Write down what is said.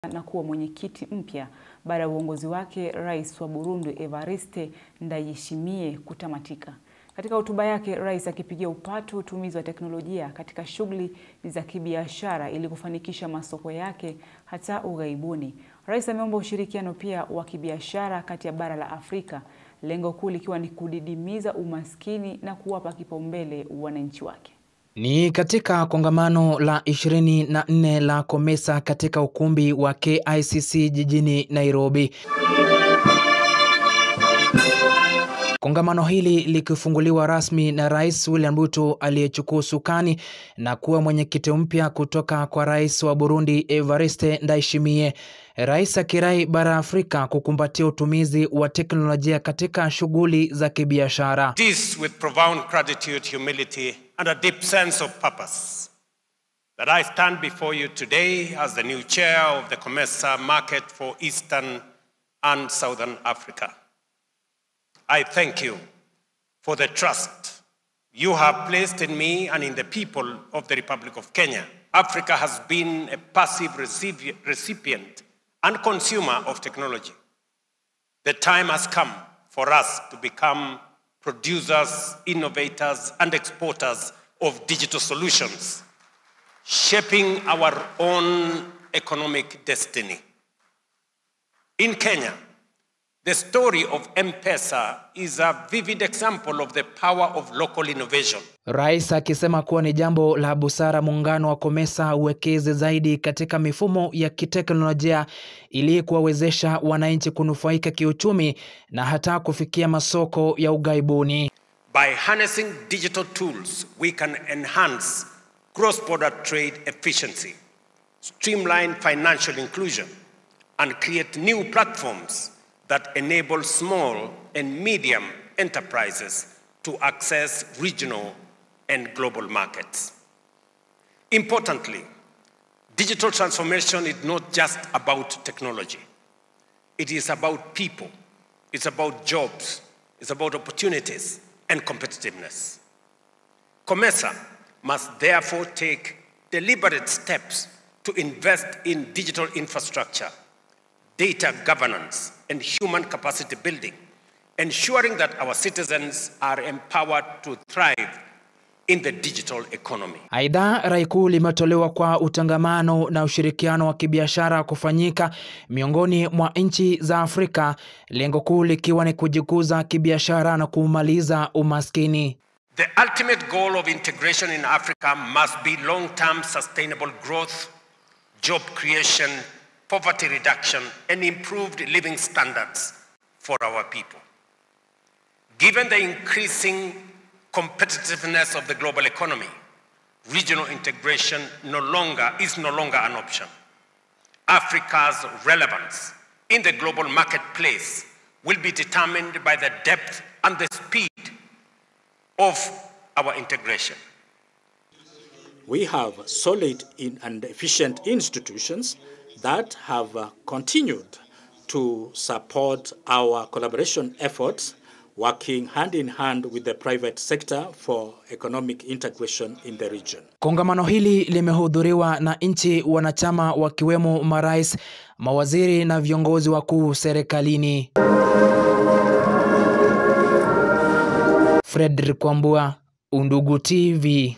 na kuwa mwenyekiti mpya baada ya uongozi wake Rais wa Burundi Evariste Ndayishimiye kutamatika. Katika hotuba yake, rais akipigia upato utumizi wa teknolojia katika shughuli za kibiashara ili kufanikisha masoko yake hata ughaibuni. Rais ameomba ushirikiano pia wa kibiashara kati ya bara la Afrika, lengo kuu likiwa ni kudidimiza umaskini na kuwapa kipaumbele wananchi wake. Ni katika kongamano la 24 la COMESA katika ukumbi wa KICC jijini Nairobi. Kongamano hili likifunguliwa rasmi na Rais William Ruto aliyechukua usukani na kuwa mwenyekiti mpya kutoka kwa Rais wa Burundi Evariste Ndayishimiye. Rais akirai bara Afrika kukumbatia utumizi wa teknolojia katika shughuli za kibiashara. This with profound gratitude, humility and a deep sense of purpose that I stand before you today as the new chair of the COMESA market for Eastern and Southern Africa. I thank you for the trust you have placed in me and in the people of the Republic of Kenya. Africa has been a passive recipient and consumer of technology. The time has come for us to become producers, innovators, and exporters of digital solutions, shaping our own economic destiny. In Kenya, the story of M-Pesa is a vivid example of the power of local innovation. Rais akisema kuwa ni jambo la busara muungano wa COMESA uwekeze zaidi katika mifumo ya kiteknolojia ili kuwawezesha wananchi kunufaika kiuchumi na hata kufikia masoko ya ughaibuni. By harnessing digital tools, we can enhance cross-border trade efficiency, streamline financial inclusion, and create new platforms that enable small and medium enterprises to access regional and global markets. Importantly, digital transformation is not just about technology. It is about people, it's about jobs, it's about opportunities and competitiveness. COMESA must therefore take deliberate steps to invest in digital infrastructure, data governance, and human capacity building, ensuring that our citizens are empowered to thrive in the digital economy. Aidha, rai kuu limetolewa kwa utangamano na ushirikiano wa kibiashara kufanyika miongoni mwa nchi za Afrika, lengo kuu likiwa ni kujikuza kibiashara na kumaliza umaskini. The ultimate goal of integration in Africa must be long-term sustainable growth, job creation, poverty reduction, and improved living standards for our people. Given the increasing competitiveness of the global economy, regional integration is no longer an option. Africa's relevance in the global marketplace will be determined by the depth and the speed of our integration. We have solid and efficient institutions that have continued to support our collaboration efforts, working hand in hand with the private sector for economic integration in the region. Kongamano hili limehudhuriwa na nchi wanachama wakiwemo marais, mawaziri na viongozi wakuu serikalini. Frederick Kwambua, Undugu TV.